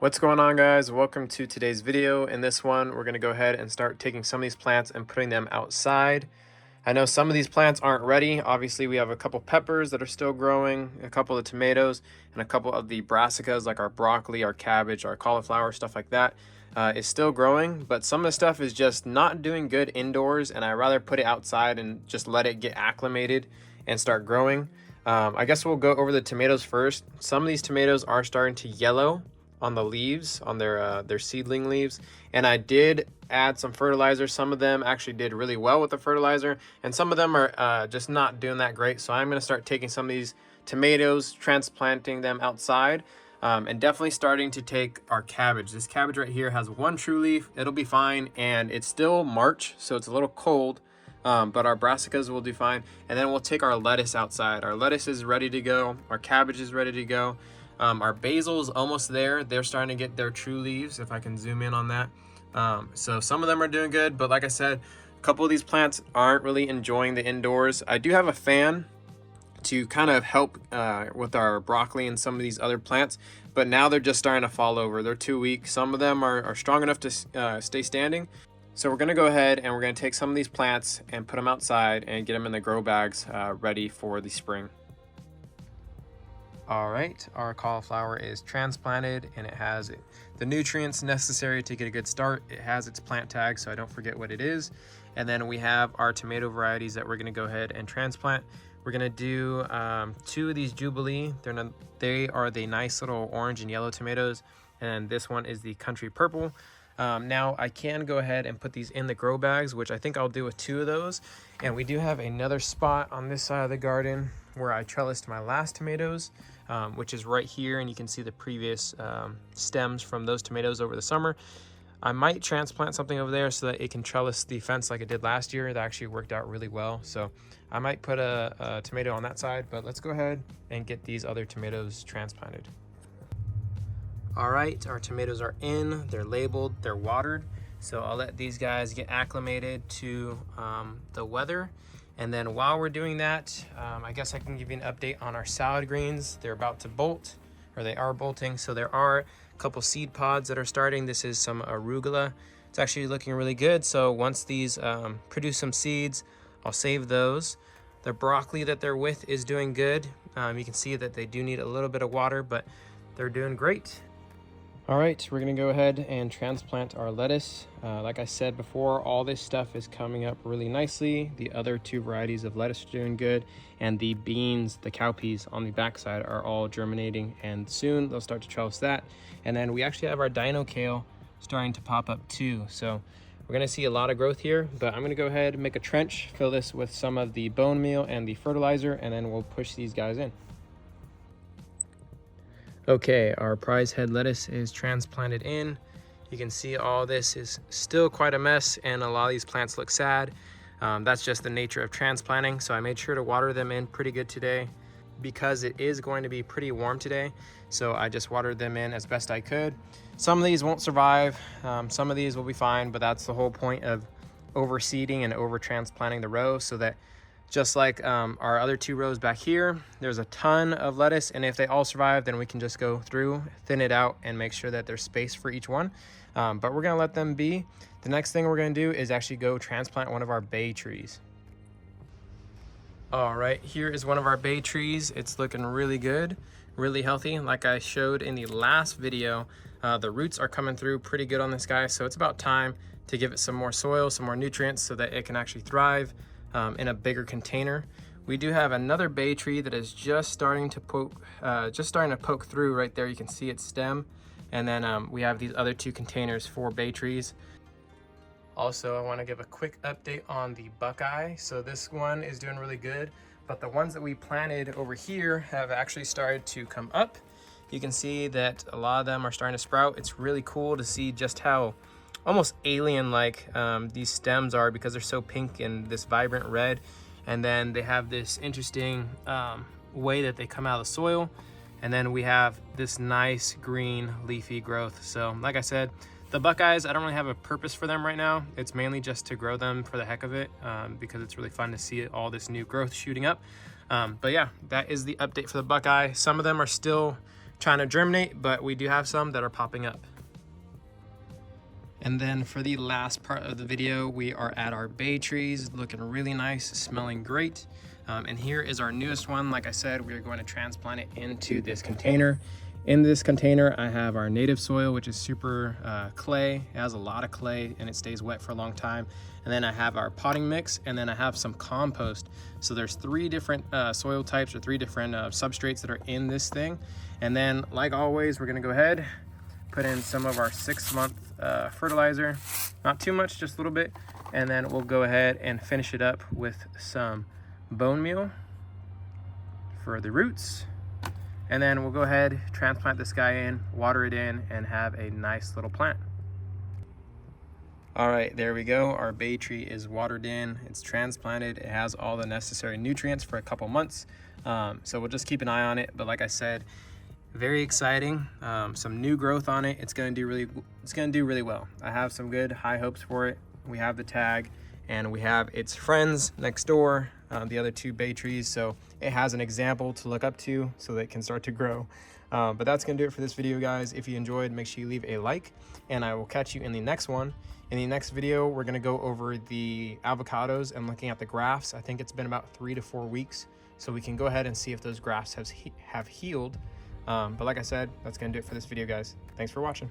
What's going on, guys? Welcome to today's video. In this one, we're going to go ahead and start taking some of these plants and putting them outside. I know some of these plants aren't ready. Obviously, we have a couple peppers that are still growing, a couple of tomatoes, and a couple of the brassicas like our broccoli, our cabbage, our cauliflower, stuff like that is still growing. But some of the stuff is just not doing good indoors, and I'd rather put it outside and just let it get acclimated and start growing. I guess we'll go over the tomatoes first. Some of these tomatoes are starting to yellow on the leaves, on their seedling leaves, and I did add some fertilizer. Some of them actually did really well with the fertilizer, and some of them are just not doing that great. So I'm going to start taking some of these tomatoes, transplanting them outside, and definitely starting to take our cabbage. This cabbage right here has one true leaf. It'll be fine, and it's still March, so it's a little cold, but our brassicas will do fine. And then we'll take our lettuce outside. Our lettuce is ready to go. Our cabbage is ready to go. Our basil is almost there. They're starting to get their true leaves, if I can zoom in on that. So some of them are doing good, but like I said, a couple of these plants aren't really enjoying the indoors. I do have a fan to kind of help with our broccoli and some of these other plants, but now they're just starting to fall over. They're too weak. Some of them are strong enough to stay standing. So we're gonna go ahead and we're gonna take some of these plants and put them outside and get them in the grow bags ready for the spring. All right, our cauliflower is transplanted and it has the nutrients necessary to get a good start. It has its plant tag, so I don't forget what it is. And then we have our tomato varieties that we're gonna go ahead and transplant. We're gonna do 2 of these Jubilee. They are the nice little orange and yellow tomatoes, and this one is the country purple. Now I can go ahead and put these in the grow bags, which I think I'll do with 2 of those. And we do have another spot on this side of the garden where I trellised my last tomatoes, which is right here, and you can see the previous stems from those tomatoes over the summer. I might transplant something over there so that it can trellis the fence like it did last year. That actually worked out really well. So I might put a tomato on that side, but let's go ahead and get these other tomatoes transplanted. All right, our tomatoes are in, they're labeled, they're watered. So I'll let these guys get acclimated to the weather. And then while we're doing that, I guess I can give you an update on our salad greens. They're about to bolt, or they are bolting. So there are a couple seed pods that are starting. This is some arugula. It's actually looking really good. So once these produce some seeds, I'll save those. The broccoli that they're with is doing good. You can see that they do need a little bit of water, but they're doing great. All right, we're gonna go ahead and transplant our lettuce. Like I said before, all this stuff is coming up really nicely. The other 2 varieties of lettuce are doing good, and the beans, the cowpeas on the backside are all germinating, and soon they'll start to trellis that. And then we actually have our dino kale starting to pop up too. So we're gonna see a lot of growth here, but I'm gonna go ahead and make a trench, fill this with some of the bone meal and the fertilizer, and then we'll push these guys in. Okay, our prize head lettuce is transplanted in. You can see all this is still quite a mess, and a lot of these plants look sad. That's just the nature of transplanting, so I made sure to water them in pretty good today because it is going to be pretty warm today. So I just watered them in as best I could. Some of these won't survive, some of these will be fine, but that's the whole point of overseeding and over transplanting the row, so that just like our other 2 rows back here, there's a ton of lettuce, and if they all survive, then we can just go through, thin it out, and make sure that there's space for each one. But we're gonna let them be. The next thing we're gonna do is actually go transplant one of our bay trees. All right, here is one of our bay trees. It's looking really good, really healthy. Like I showed in the last video, the roots are coming through pretty good on this guy, so it's about time to give it some more soil, some more nutrients, so that it can actually thrive in a bigger container. We do have another bay tree that is just starting to poke through right there. You can see its stem. And then we have these other 2 containers for bay trees. Also, I want to give a quick update on the buckeye. So this one is doing really good, but the ones that we planted over here have actually started to come up. You can see that a lot of them are starting to sprout. It's really cool to see just how almost alien-like these stems are, because they're so pink and this vibrant red, and then they have this interesting way that they come out of the soil, and then we have this nice green leafy growth. So like I said, the buckeyes, I don't really have a purpose for them right now. It's mainly just to grow them for the heck of it, because it's really fun to see all this new growth shooting up. But yeah, that is the update for the buckeye. Some of them are still trying to germinate, but we do have some that are popping up. And then for the last part of the video, we are at our bay trees, looking really nice, smelling great. And here is our newest one. Like I said, we are going to transplant it into this container. In this container, I have our native soil, which is super clay. It has a lot of clay and it stays wet for a long time. And then I have our potting mix, and then I have some compost. So there's 3 different soil types, or 3 different substrates that are in this thing. And then, like always, we're gonna go ahead, put in some of our 6-month fertilizer, not too much, just a little bit. And then we'll go ahead and finish it up with some bone meal for the roots. And then we'll go ahead, transplant this guy in, water it in, and have a nice little plant. All right, there we go. Our bay tree is watered in, it's transplanted, it has all the necessary nutrients for a couple months. So we'll just keep an eye on it. But like I said, very exciting. Some new growth on it. It's gonna do really well. I have some good high hopes for it. We have the tag, and we have its friends next door, the other 2 bay trees. So it has an example to look up to so that it can start to grow. But that's gonna do it for this video, guys. If you enjoyed, make sure you leave a like, and I will catch you in the next one. In the next video, we're gonna go over the avocados and looking at the grafts. I think it's been about 3 to 4 weeks, so we can go ahead and see if those grafts have healed. But like I said, that's gonna do it for this video, guys. Thanks for watching.